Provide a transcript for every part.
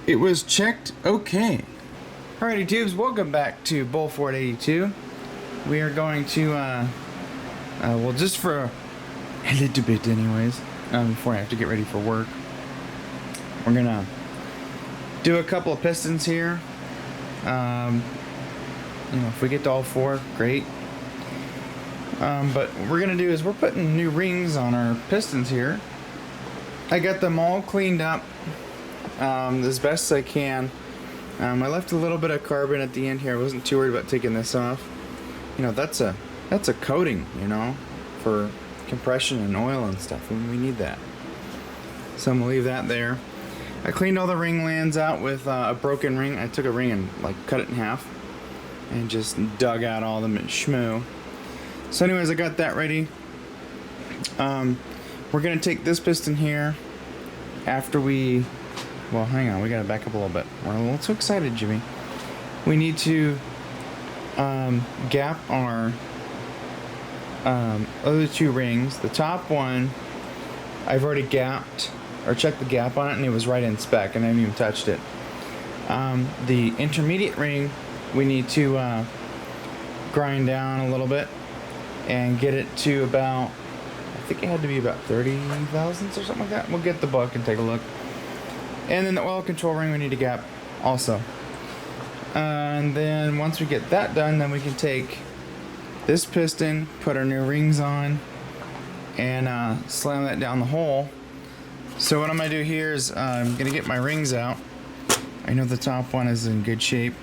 It was checked okay. Alrighty tubes, welcome back to Bullford 82. We are going to, well, just for a little bit anyways, before I have to get ready for work, we're gonna do a couple of pistons here. You know, if we get to all four, great. But what we're gonna do is we're putting new rings on our pistons here. I got them all cleaned up as best as I can. I left a little bit of carbon at the end here. I wasn't too worried about taking this off. You know, that's a coating, you know, for compression and oil and stuff, and we need that. So I'm gonna leave that there. I cleaned all the ring lands out with a broken ring. I took a ring and like cut it in half and just dug out all the schmoo. So anyways, I got that ready. We're gonna take this piston here after we, well, hang on, we gotta back up a little bit. We're a little too excited, Jimmy. We need to gap our other two rings. The top one, I've already gapped or checked the gap on it, and it was right in spec, and I haven't even touched it. The intermediate ring, we need to grind down a little bit and get it to about, I think it had to be about 30 thousandths or something like that. We'll get the book and take a look. And then the oil control ring we need to gap also. And then once we get that done, then we can take this piston, put our new rings on, and slam that down the hole. So what I'm going to do here is I'm going to get my rings out. I know the top one is in good shape.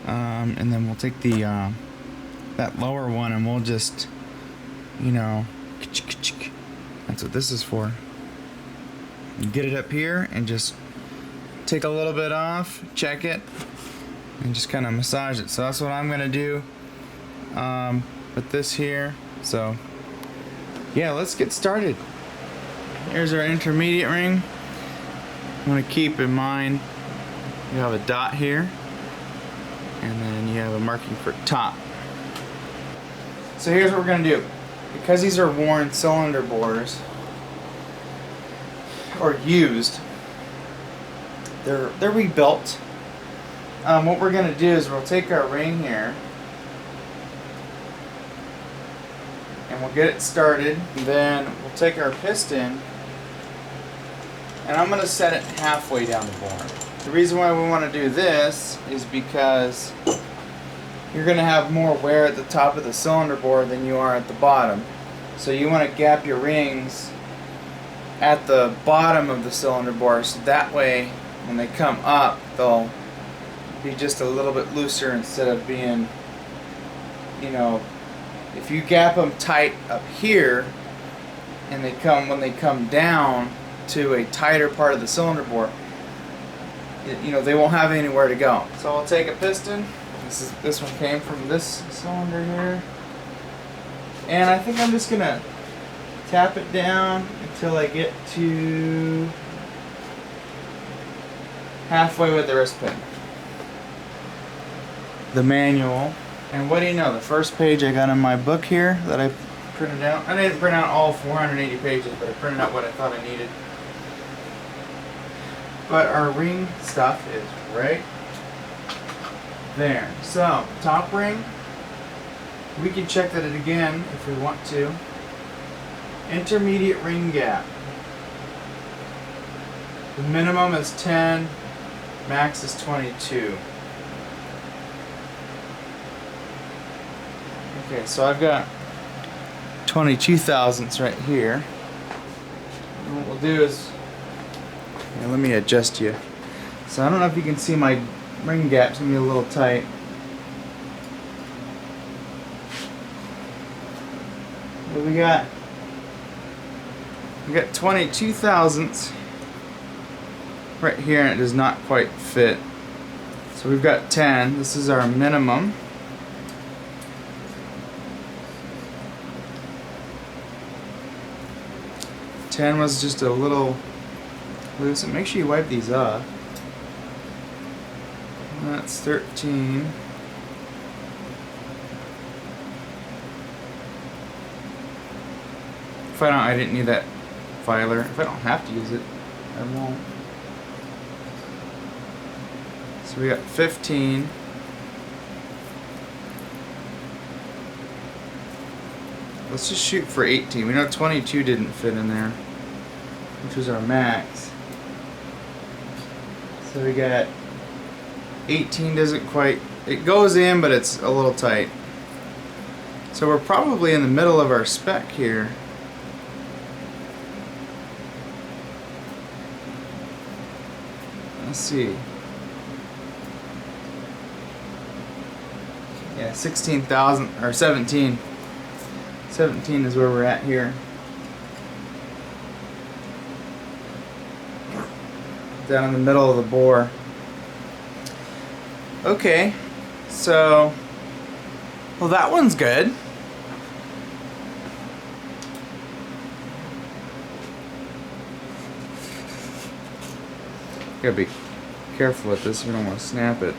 And then we'll take the that lower one and we'll just, you know, that's what this is for. Get it up here and just take a little bit off, check it, and just kind of massage it. So that's what I'm gonna do with this here. So yeah, let's get started. Here's our intermediate ring. I want to keep in mind you have a dot here, and then you have a marking for top. So here's what we're gonna do. Because these are worn cylinder bores, or used, they're rebuilt. What we're gonna do is we'll take our ring here and we'll get it started. Then we'll take our piston and I'm gonna set it halfway down the bore. The reason why we want to do this is because you're going to have more wear at the top of the cylinder bore than you are at the bottom. So you want to gap your rings at the bottom of the cylinder bore, so that way when they come up they'll be just a little bit looser instead of being, you know, if you gap them tight up here and when they come down to a tighter part of the cylinder bore, you know, they won't have anywhere to go. So I'll take a piston. This one came from this cylinder here, and I think I'm just gonna tap it down until I get to halfway with the wrist pin. The manual, and what do you know, the first page I got in my book here that I printed out. I didn't print out all 480 pages, but I printed out what I thought I needed. But our ring stuff is right there. So, top ring, we can check that again if we want to. Intermediate ring gap. The minimum is 10, max is 22. Okay, so I've got 22 thousandths right here. And what we'll do is, let me adjust you. So I don't know if you can see my ring gap's gonna be a little tight. But we got 22 thousandths right here, and it does not quite fit. So we've got 10. This is our minimum. Ten was just a little loose. And make sure you wipe these off. That's 13. If I didn't need that filer. If I don't have to use it, I won't. So we got 15. Let's just shoot for 18. We know 22 didn't fit in there, which was our max. So we got 18 doesn't quite, it goes in, but it's a little tight. So we're probably in the middle of our spec here. Let's see. Yeah, 16,000 or 17. 17 is where we're at here. Down in the middle of the bore. Okay, so, well, that one's good. Gotta be careful with this, we don't want to snap it.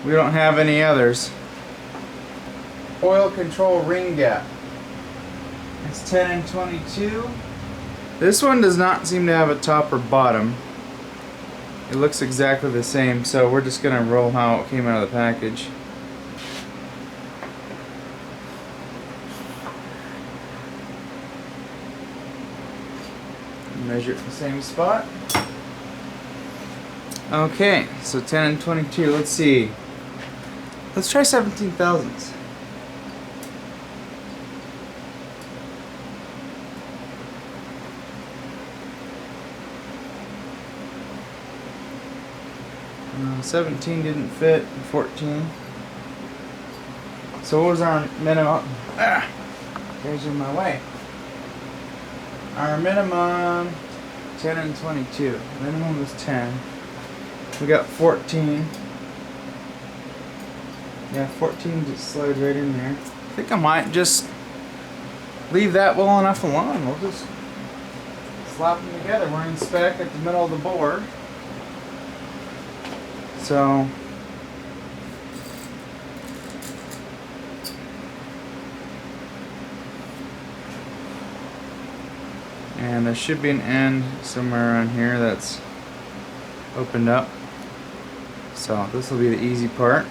We don't have any others. Oil control ring gap. It's 10 and 22. This one does not seem to have a top or bottom. It looks exactly the same, so we're just gonna roll how it came out of the package. Measure it in the same spot. Okay, so 10 and 22. Let's see. Let's try 17 thousandths. No, 17 didn't fit. 14. So what was our minimum? Guys in my way. Our minimum 10 and 22. Minimum was 10. We got 14. Yeah, 14 just slid right in there. I think I might just leave that well enough alone. We'll just slap them together. We're in spec at the middle of the board. So and there should be an end somewhere around here that's opened up. So this will be the easy part.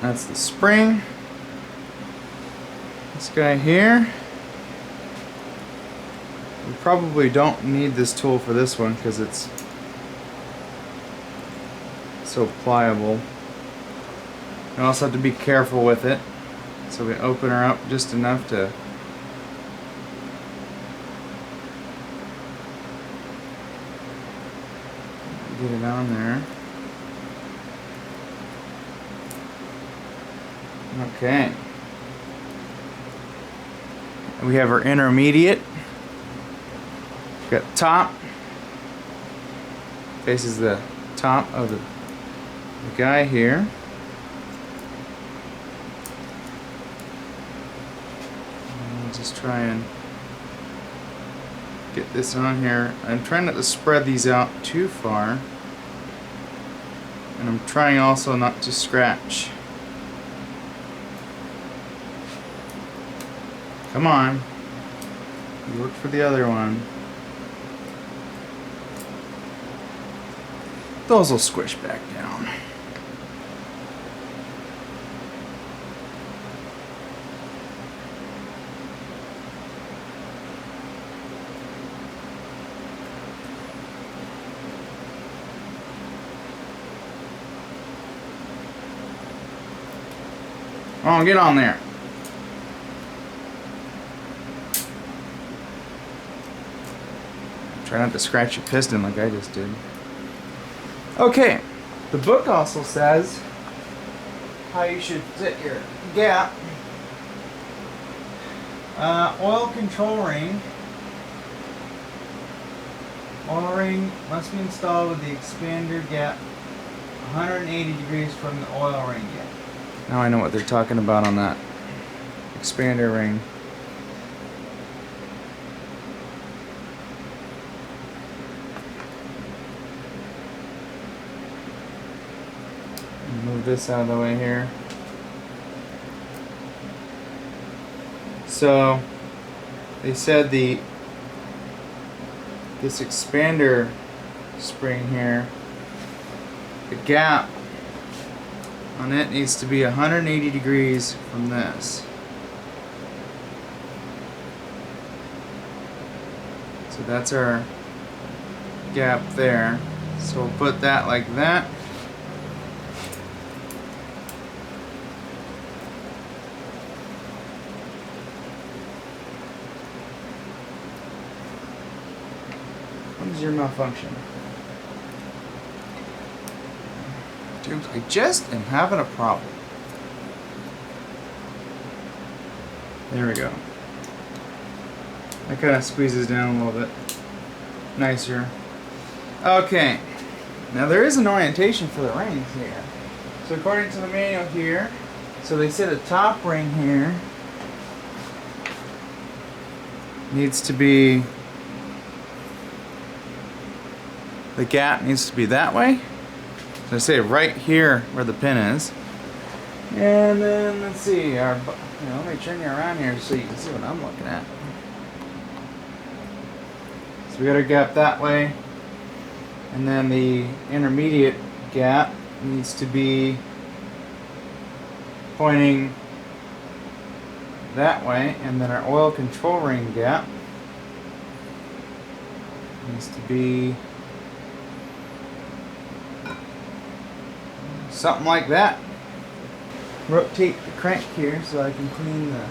That's the spring. This guy here. We probably don't need this tool for this one because it's so pliable. We also have to be careful with it. So we open her up just enough to get it on there. Okay. We have our intermediate. Got top. Faces the top of the guy here. I'll just try and get this on here. I'm trying not to spread these out too far. And I'm trying also not to scratch. Come on. Look for the other one. Those will squish back down. Oh, get on there. Try not to scratch your piston like I just did. Okay, the book also says how you should set your gap. Oil control ring. Oil ring must be installed with the expander gap 180 degrees from the oil ring gap. Now I know what they're talking about on that expander ring. Move this out of the way here. So they said this expander spring here, the gap on it needs to be 180 degrees from this. So that's our gap there. So we'll put that like that. What is your malfunction? Dude, I just am having a problem. There we go. That kind of squeezes down a little bit nicer. Okay, now there is an orientation for the rings here. So according to the manual here, so they say the top ring here needs to be, the gap needs to be that way. So they say right here where the pin is. And then let's see, let me turn you around here so you can see what I'm looking at. So we got our gap that way, and then the intermediate gap needs to be pointing that way, and then our oil control ring gap needs to be something like that. Rotate the crank here so I can clean the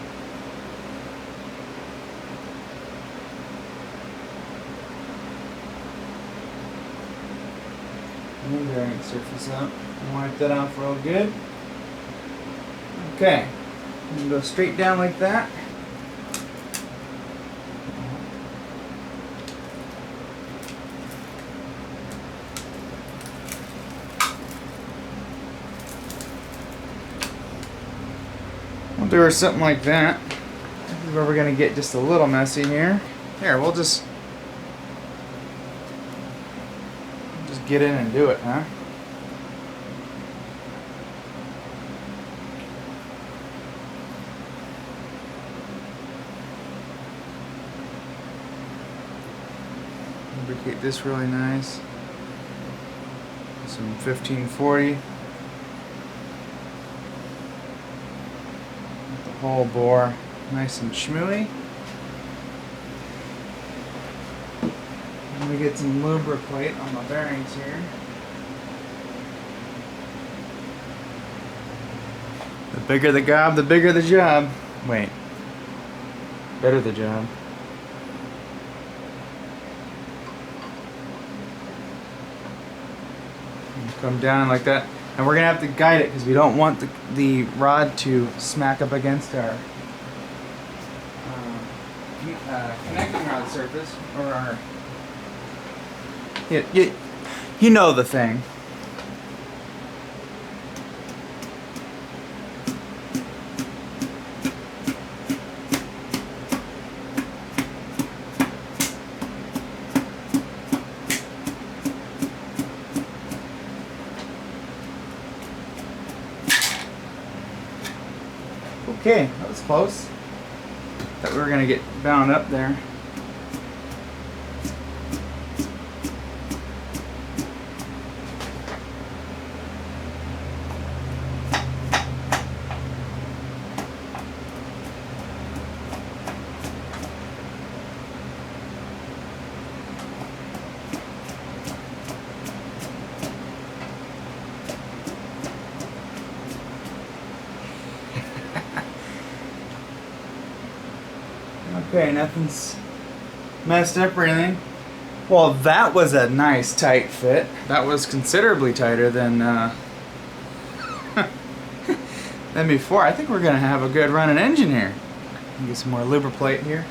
bearing surface up and wipe that off real good. Okay, and go straight down like that. We'll do her something like that. This is where we're gonna get just a little messy here. Here, we'll just get in and do it, huh? Lubricate this really nice. Some 1540. The whole bore nice and schmooey. Let me get some lubricate on the bearings here. The bigger the gob, the bigger the job. Wait. Better the job. Come down like that. And we're going to have to guide it because we don't want the rod to smack up against our connecting rod surface, or our... You know the thing. Okay, that was close. Thought we were gonna get bound up there. Okay, nothing's messed up or anything. Well, that was a nice tight fit. That was considerably tighter than than before. I think we're gonna have a good running engine here. Get some more lubricate here.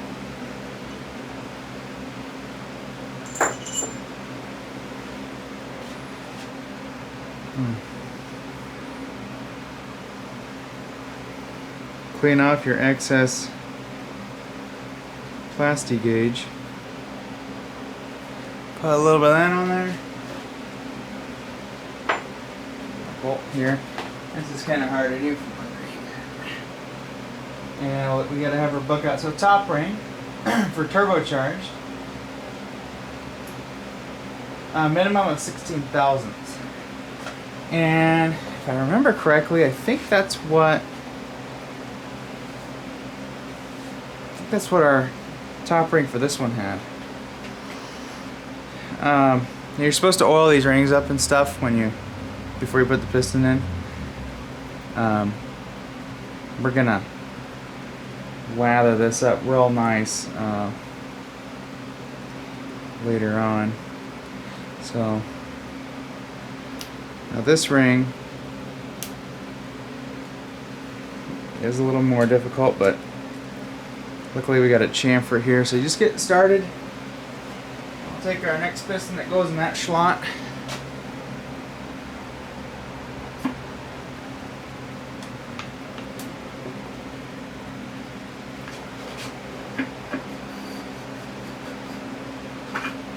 Clean off your excess plastic gauge. Put a little bit of that on there. Bolt here. This is kind of hard to do from under here. And we gotta have our book out. So top ring, for turbocharged. Minimum of 16 thousandths. And if I remember correctly, I think that's what our top ring for this one had. You're supposed to oil these rings up and stuff before you put the piston in. We're gonna lather this up real nice later on. So now this ring is a little more difficult, but luckily we got a chamfer here. So you just get started. I'll take our next piston that goes in that slot.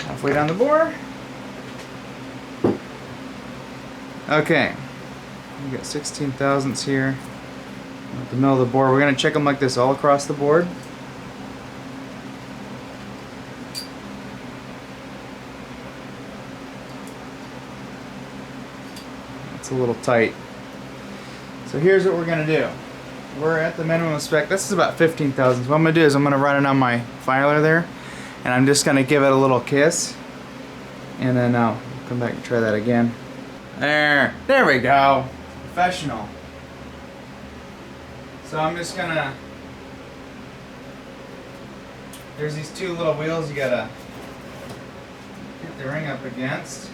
Halfway down the bore. Okay, we got 16 thousandths here at the middle of the board. We're going to check them like this all across the board. It's a little tight. So here's what we're going to do. We're at the minimum spec. This is about 15 thousandths. What I'm going to do is I'm going to run it on my filer there, and I'm just going to give it a little kiss, and then I'll come back and try that again. There we go. Professional. So I'm just gonna, there's these two little wheels you gotta get the ring up against.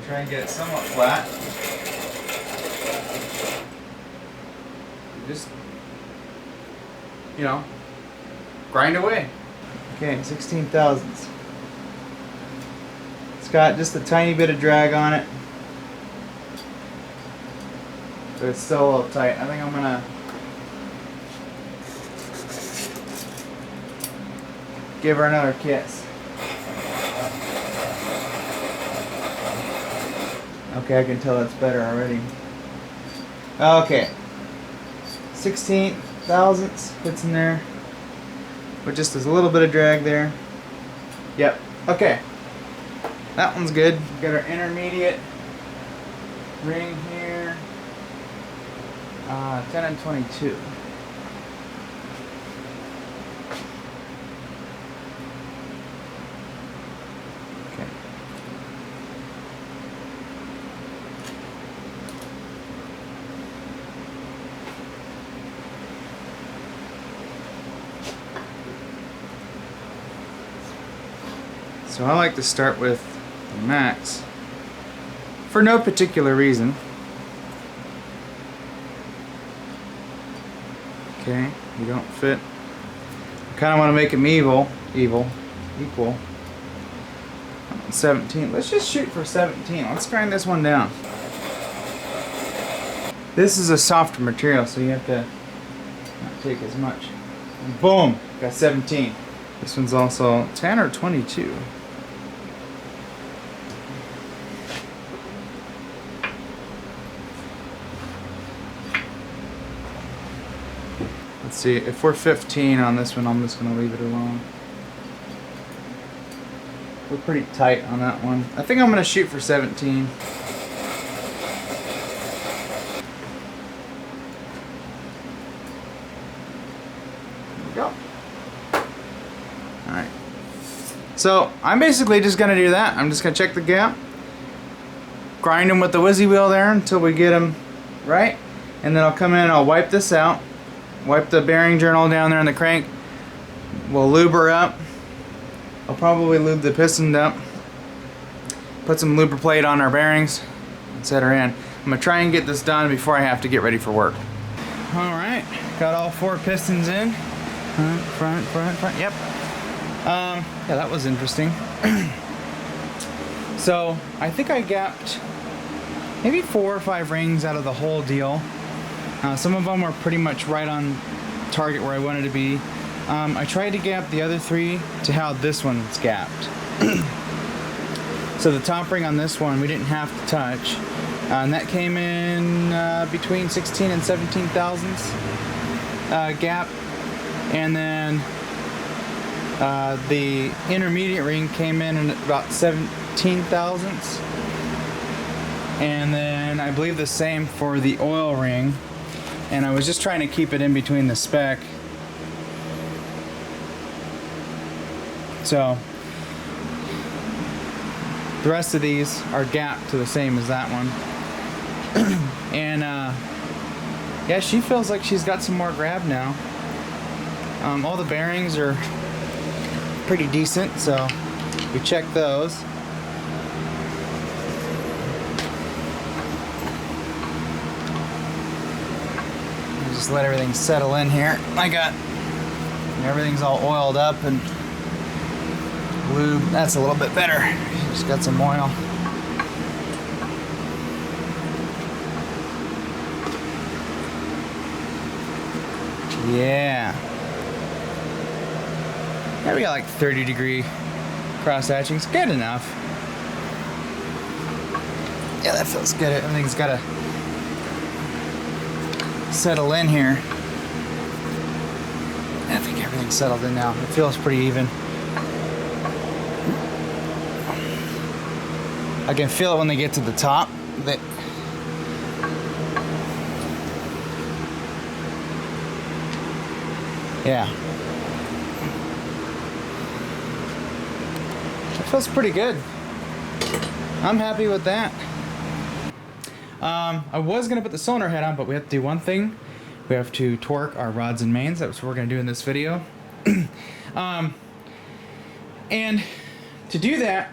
Try and get it somewhat flat. Just, grind away. Okay, 16 thousandths. It's got just a tiny bit of drag on it, but it's still a little tight. I think I'm gonna give her another kiss. Okay, I can tell that's better already. Okay, 16 thousandths fits in there, but just there's a little bit of drag there. Yep. Okay. That one's good. We've got our intermediate ring here. 10 and 22. Okay. So I like to start with the max for no particular reason. Okay, you don't fit. I kind of want to make them equal. 17. Let's just shoot for 17. Let's grind this one down. This is a softer material, so you have to not take as much. And boom, got 17. This one's also 10 or 22. Let's see, if we're 15 on this one, I'm just going to leave it alone. We're pretty tight on that one. I think I'm going to shoot for 17. There we go. Alright. So, I'm basically just going to do that. I'm just going to check the gap. Grind them with the whizzy wheel there until we get them right. And then I'll come in and I'll wipe this out. Wipe the bearing journal down there in the crank. We'll lube her up. I'll probably lube the piston up. Put some lubricate on our bearings and set her in. I'm going to try and get this done before I have to get ready for work. Alright, got all 4 pistons in. Front. Yep. Yeah, that was interesting. So, I think I gapped maybe 4 or 5 rings out of the whole deal. Some of them were pretty much right on target where I wanted to be. I tried to gap the other 3 to how this one's gapped. So the top ring on this one we didn't have to touch. And that came in between 16 and 17 thousandths gap. And then The intermediate ring came in at about 17 thousandths, and then I believe the same for the oil ring. And I was just trying to keep it in between the spec. So the rest of these are gapped to the same as that one. And yeah, she feels like she's got some more grab now. All the bearings are pretty decent, so we checked those. Just let everything settle in here. Everything's all oiled up and lube. That's a little bit better. Just got some oil. Yeah. Yeah, we got like 30-degree cross hatchings. Good enough. Yeah, that feels good. Everything's got to settle in here. I think everything's settled in now. It feels pretty even. I can feel it when they get to the top. Yeah. It feels pretty good. I'm happy with that. I was going to put the cylinder head on, but we have to do one thing. We have to torque our rods and mains. That's what we're going to do in this video. And to do that,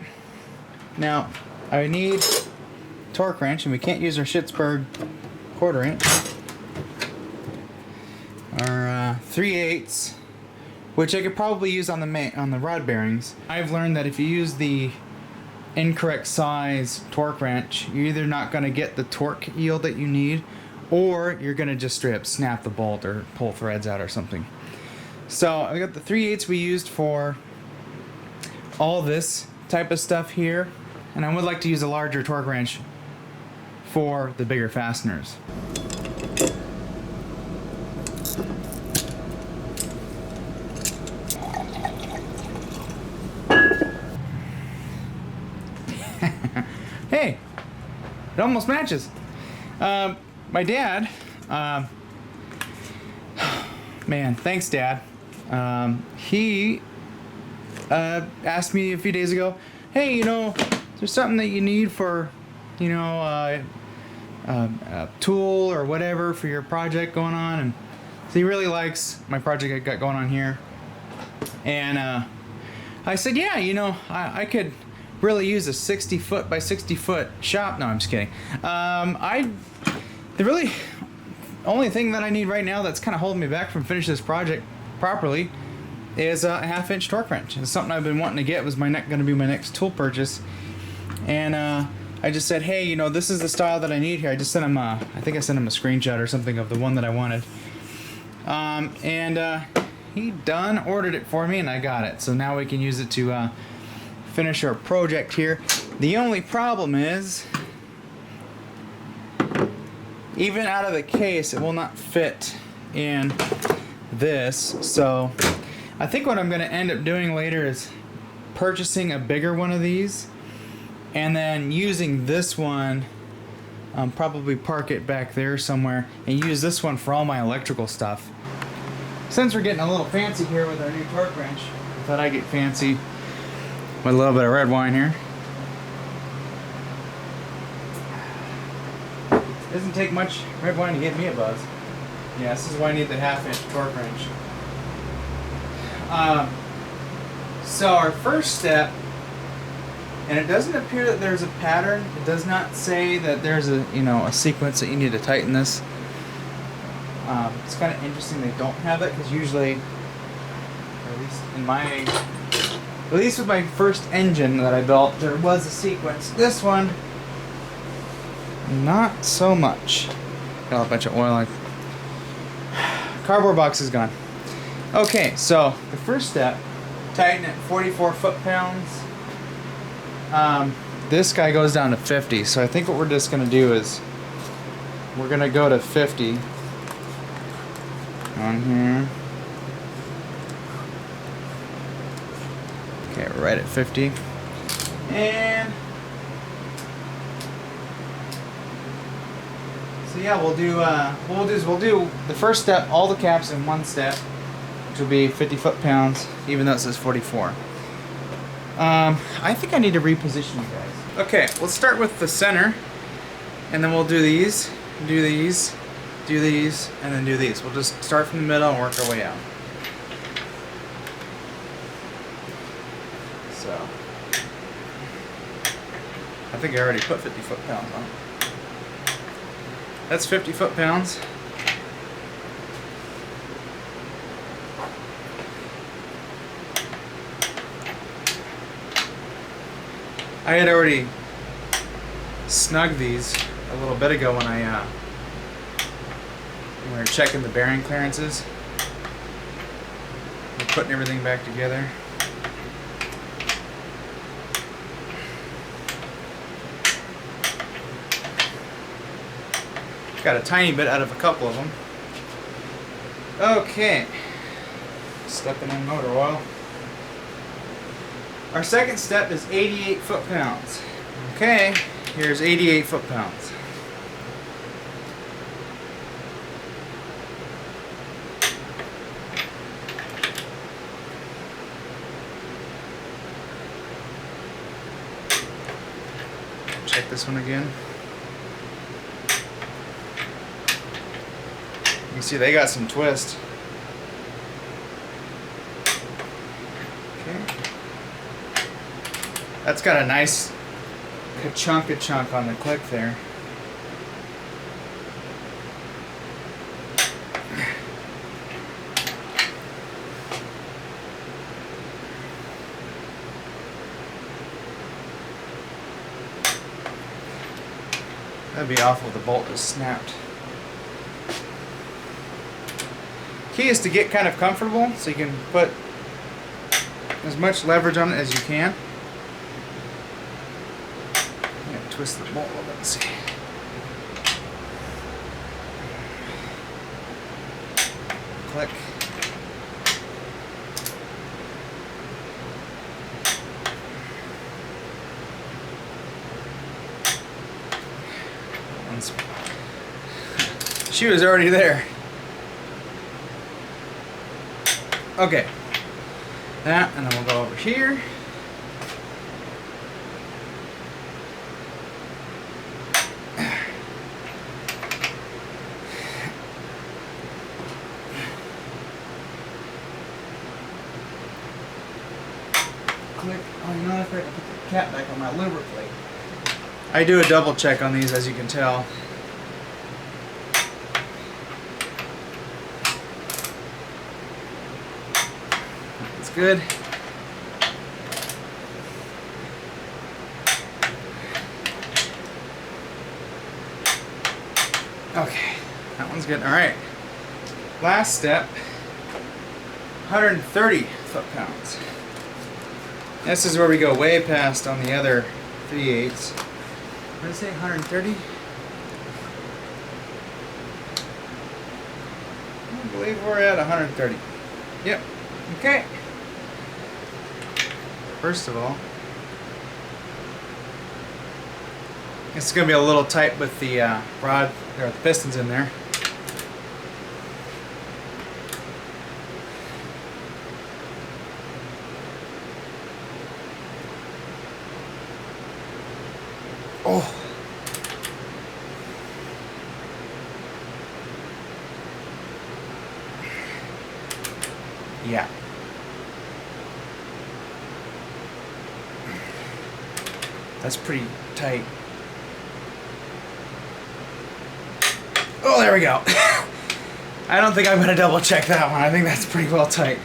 now I need torque wrench, and we can't use our Schittsburg 1/4 inch. Our 3/8, which I could probably use on the rod bearings. I've learned that if you use the incorrect size torque wrench, you're either not going to get the torque yield that you need, or you're going to just straight up snap the bolt or pull threads out or something. So I got the 3/8 we used for all this type of stuff here, and I would like to use a larger torque wrench for the bigger fasteners. Hey, it almost matches. My dad, man, thanks Dad. He asked me a few days ago, hey, you know, is there something that you need for, you know, a tool or whatever for your project going on? And so he really likes my project I got going on here. And I said, yeah, you know, I could really use a 60-foot by 60-foot shop. No, I'm just kidding. The really only thing that I need right now that's kind of holding me back from finishing this project properly is a 1/2 inch torque wrench. It's something I've been wanting to get. Was going to be my next tool purchase. And I just said, hey, you know, this is the style that I need here. I just sent him I think I sent him a screenshot or something of the one that I wanted. He done ordered it for me, and I got it. So now we can use it to finish our project here. The only problem is, even out of the case, it will not fit in this. So I think what I'm going to end up doing later is purchasing a bigger one of these, and then using this one, probably park it back there somewhere, and use this one for all my electrical stuff. Since we're getting a little fancy here with our new torque wrench, I thought I'd get fancy with a little bit of red wine here. Doesn't take much red wine to get me a buzz. Yeah, this is why I need the 1/2 inch torque wrench. So our first step, and it doesn't appear that there's a pattern. It does not say that there's a sequence that you need to tighten this. It's kind of interesting they don't have it, because usually, or at least in my, at least with my first engine that I built, there was a sequence. This one, not so much. Got a bunch of oil. Cardboard box is gone. Okay, so the first step, tighten it 44 foot-pounds. This guy goes down to 50, so I think what we're just going to do is we're going to go to 50 on here. Okay, we're right at 50. And so yeah, we'll do we'll do the first step, all the caps in one step, which will be 50 foot-pounds, even though it says 44. I think I need to reposition you guys. Okay, let's start with the center, and then we'll do these, do these, do these, and then do these. We'll just start from the middle and work our way out. So, I think I already put 50 foot-pounds on it. That's 50 foot-pounds. I had already snugged these a little bit ago when we were checking the bearing clearances. We're putting everything back together. Got a tiny bit out of a couple of them. Okay. Stepping in motor oil. Our second step is 88 foot-pounds. Okay, here's 88 foot-pounds. Check this one again. You can see they got some twist. Okay. That's got a nice ka-chunk on the click there. That'd be awful if the bolt just snapped. Key is to get kind of comfortable so you can put as much leverage on it as you can. Twist the bolt a little bit and see. Click. She was already there. Okay. That, and then we'll go over here. Click. Oh, you know, I forgot to put the cap back on my lubricant plate. I do a double check on these, as you can tell. That's good. Okay, that one's good. All right. Last step, 130 foot-pounds. This is where we go way past on the other 3/8. What did I say, 130? I believe we're at 130. Yep. Okay. First of all, it's going to be a little tight with the rod, or the pistons in there. Oh. Yeah. That's pretty tight. Oh, there we go. I don't think I'm going to double check that one. I think that's pretty well tight.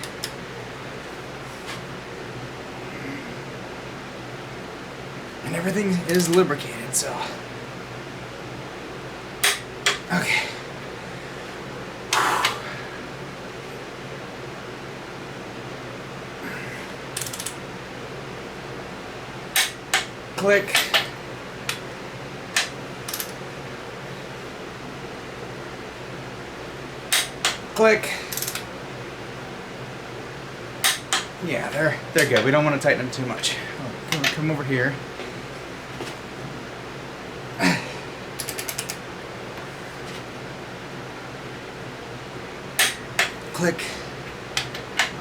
And everything is lubricated, so. Okay. Click. Click. Yeah, they're good. We don't want to tighten them too much. Come over here. Click.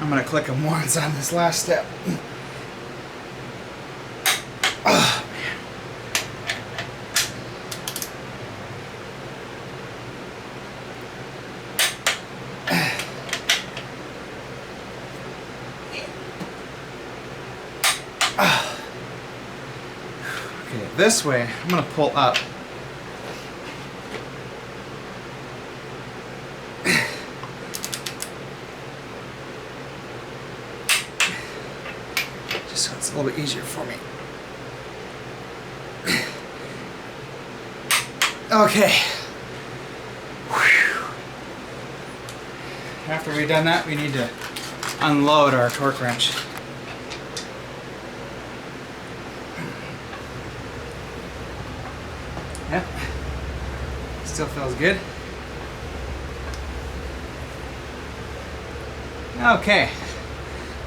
I'm gonna click them once on this last step. Oh, man. Okay, this way, I'm gonna pull up. Just so it's a little bit easier for me. Okay. Whew. After we've done that, we need to unload our torque wrench. Yep. Still feels good. Okay.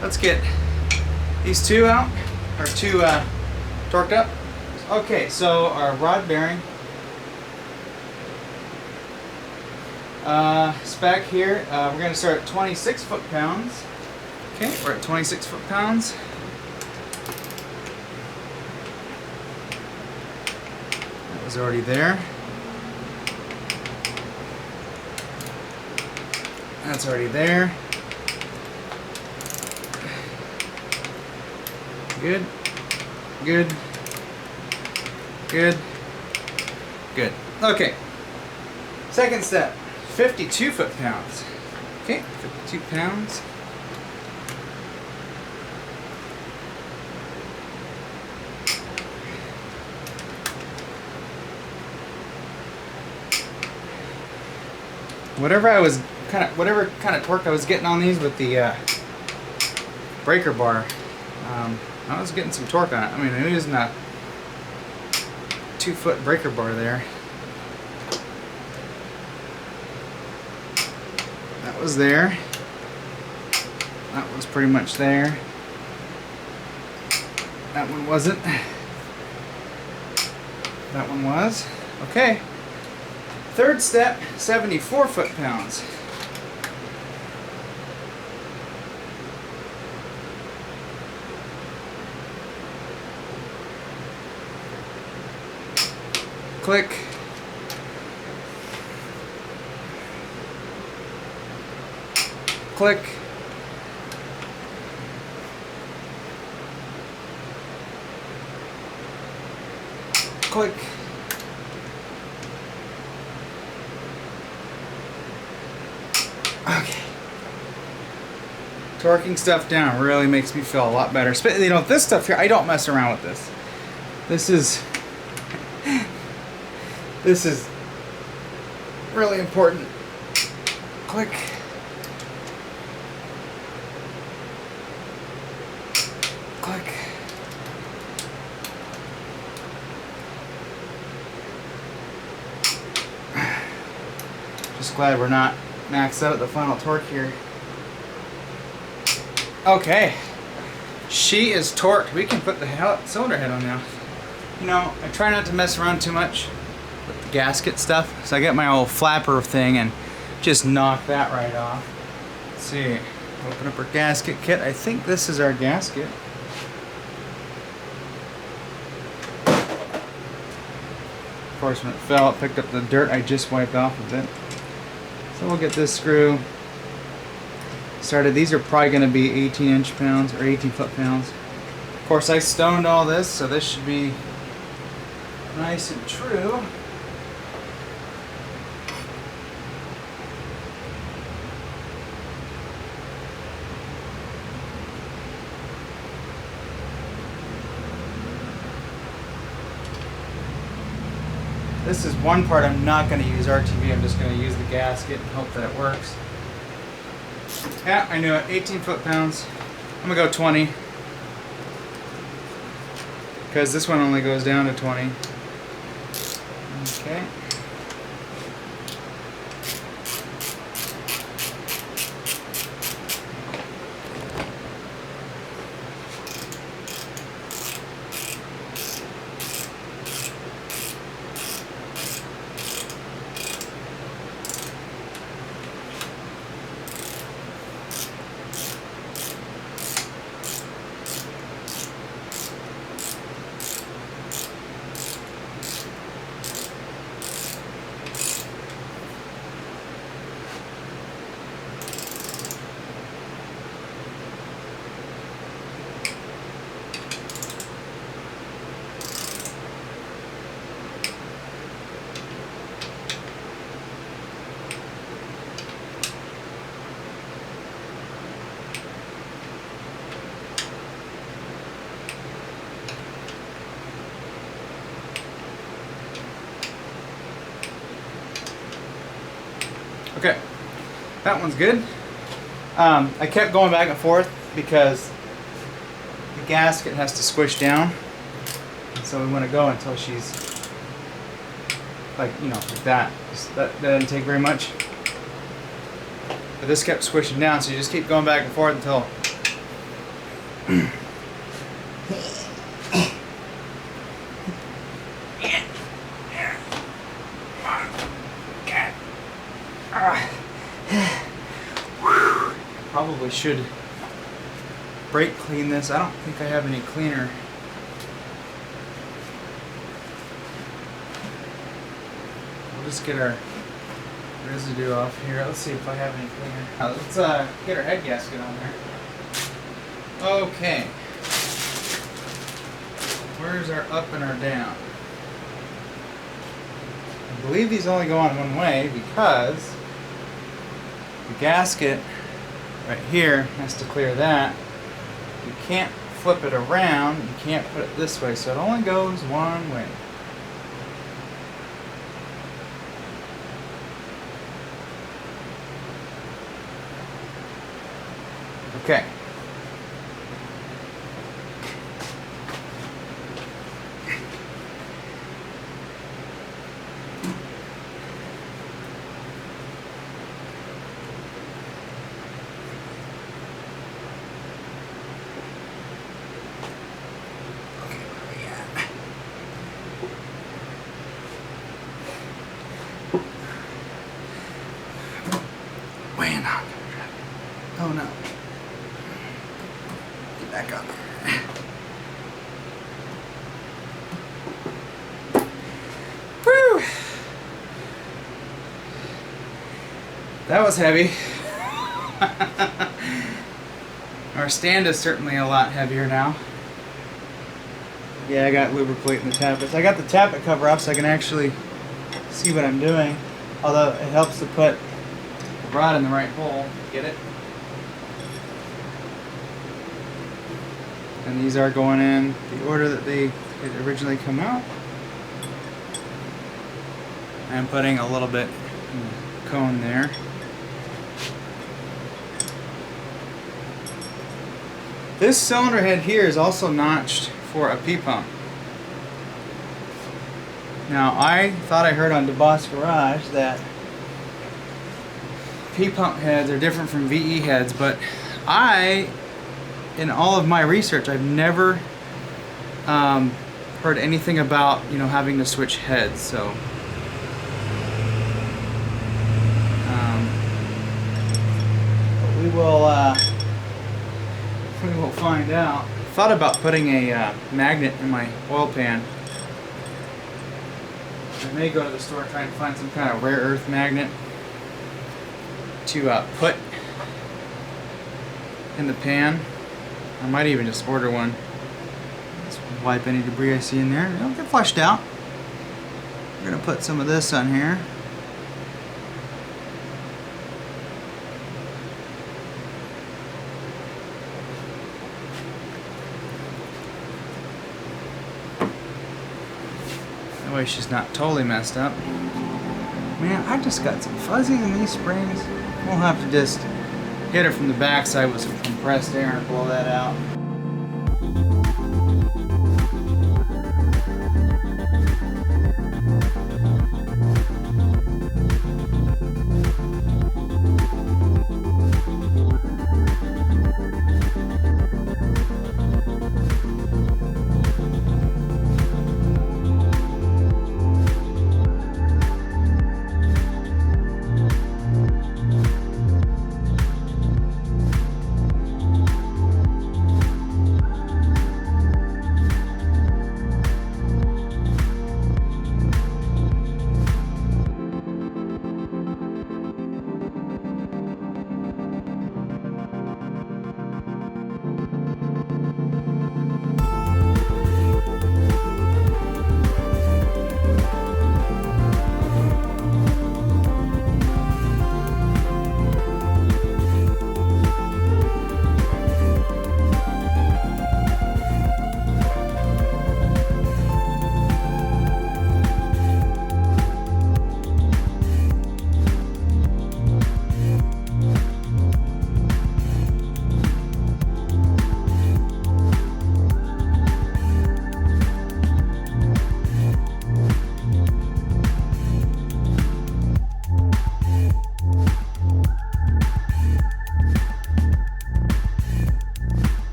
Let's get these two out, or two torqued up. Okay, so our rod bearing spec here, we're going to start at 26 foot-pounds. Okay, we're at 26 foot-pounds. That was already there. That's already there. Good, good, good, good. Okay, second step, 52 foot-pounds. Okay, 52 pounds. Whatever kind of torque I was getting on these with the breaker bar, I was getting some torque on it. I mean, I'm using a 2-foot breaker bar there. That was there. That was pretty much there. That one wasn't. That one was. Okay. Third step, 74 foot-pounds. Click. Click. Click. Okay. Torquing stuff down really makes me feel a lot better. You know, this stuff here, I don't mess around with this. This is really important. Click. Click. Just glad we're not maxed out at the final torque here. Okay. She is torqued. We can put the cylinder head on now. You know, I try not to mess around too much with the gasket stuff, so I get my old flapper thing and just knock that right off. Let's see. Open up our gasket kit. I think this is our gasket. Of course, when it fell, it picked up the dirt I just wiped off of it. So we'll get this screw started. These are probably going to be 18-inch pounds or 18 foot-pounds. Of course, I stoned all this, so this should be nice and true. This is one part I'm not going to use RTV. I'm just going to use the gasket and hope that it works. Yeah, I knew it. 18 foot-pounds. I'm going to go 20. Because this one only goes down to 20. Okay. Okay, that one's good. I kept going back and forth because the gasket has to squish down. So we want to go until she's like, you know, like that. That didn't take very much. But this kept squishing down, so you just keep going back and forth until probably should brake clean this. I don't think I have any cleaner. We'll just get our residue off here. Let's see if I have any cleaner. Let's get our head gasket on there. Okay. Where's our up and our down? I believe these only go on one way because the gasket right here has to clear that. You can't flip it around. You can't put it this way, so it only goes one way. Okay. Oh no. Get back up. Woo! That was heavy. Our stand is certainly a lot heavier now. Yeah, I got lubricate in the tappets. I got the tappet cover off so I can actually see what I'm doing. Although it helps to put the rod in the right hole. Get it? And these are going in the order that they originally come out. I'm putting a little bit in the cone there. This cylinder head here is also notched for a P-pump. Now I thought I heard on DeBoss Garage that P-pump heads are different from VE heads, but in all of my research, I've never heard anything about, you know, having to switch heads. So but we will find out. Thought about putting a magnet in my oil pan. I may go to the store and try and find some kind of rare earth magnet to put in the pan. I might even just order one. Let's wipe any debris I see in there. It'll get flushed out. We're going to put some of this on here. That way she's not totally messed up. Man, I just got some fuzzies in these springs. We'll have to just hit her from the backside with some compressed air and blow that out.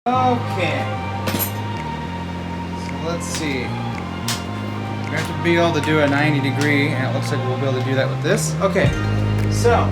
Okay. So let's see. We have to be able to do a 90-degree, and it looks like we'll be able to do that with this. Okay. So.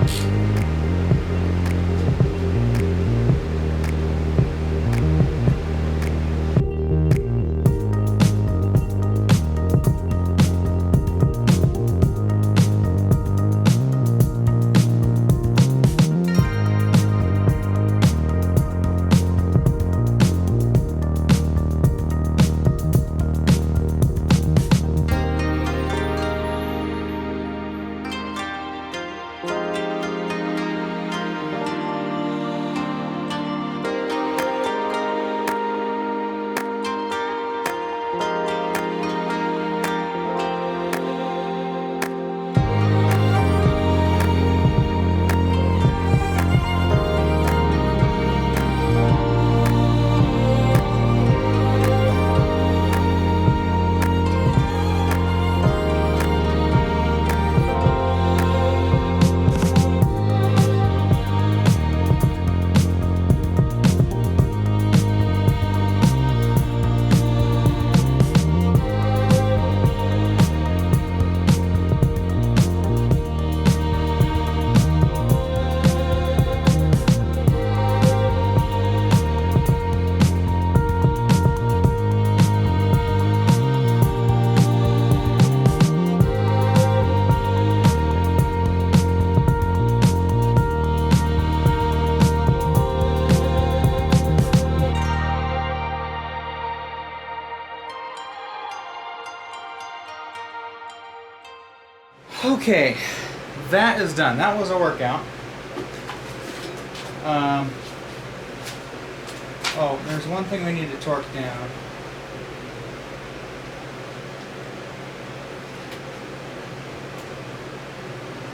Okay, that is done. That was a workout. Oh, there's one thing we need to torque down.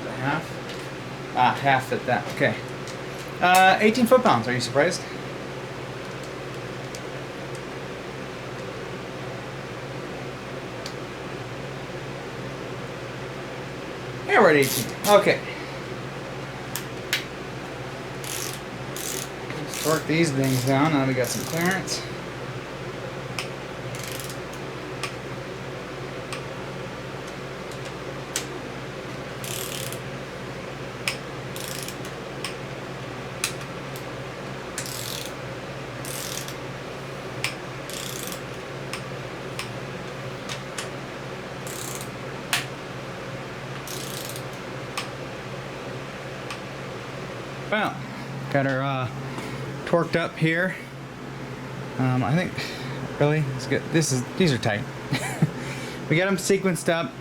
The half? Ah, half at that. Okay. 18 foot-pounds. Are you surprised? Yeah, we're at 18. Okay. Let's torque these things down. Now we got some clearance. Well, got her torqued up here. I think really it's good. These are tight. We got them sequenced up,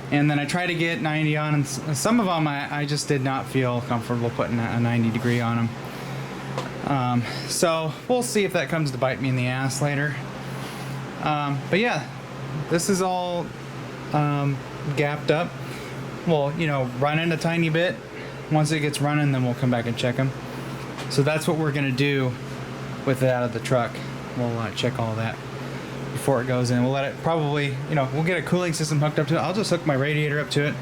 and then I tried to get 90 on, and some of them I just did not feel comfortable putting a 90 degree on them. So we'll see if that comes to bite me in the ass later. But yeah, this is all gapped up. We'll, run in a tiny bit. Once it gets running, then we'll come back and check them. So that's what we're gonna do with it out of the truck. We'll check all that before it goes in. We'll let it probably, we'll get a cooling system hooked up to it. I'll just hook my radiator up to it.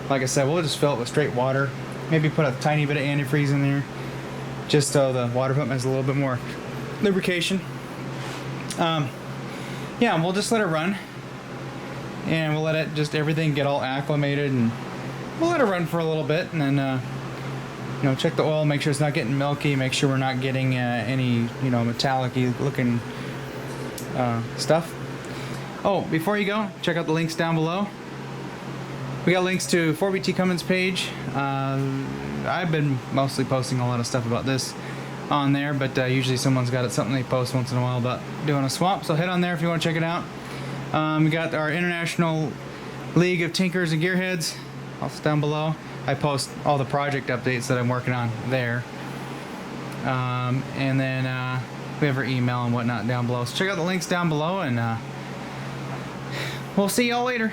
Like I said, we'll just fill it with straight water. Maybe put a tiny bit of antifreeze in there, just so the water pump has a little bit more lubrication. Yeah, we'll just let it run, and we'll let it everything get all acclimated, and we'll let it run for a little bit, and then check the oil, make sure it's not getting milky, make sure we're not getting any metallic-y looking stuff. Oh, before you go, check out the links down below. We got links to 4BT Cummins page. I've been mostly posting a lot of stuff about this on there, but usually someone's got something they post once in a while about doing a swap, so head on there if you want to check it out. We got our International League of Tinkers and Gearheads also down below. I post all the project updates that I'm working on there. And then we have our email and whatnot down below. So check out the links down below, and we'll see y'all later.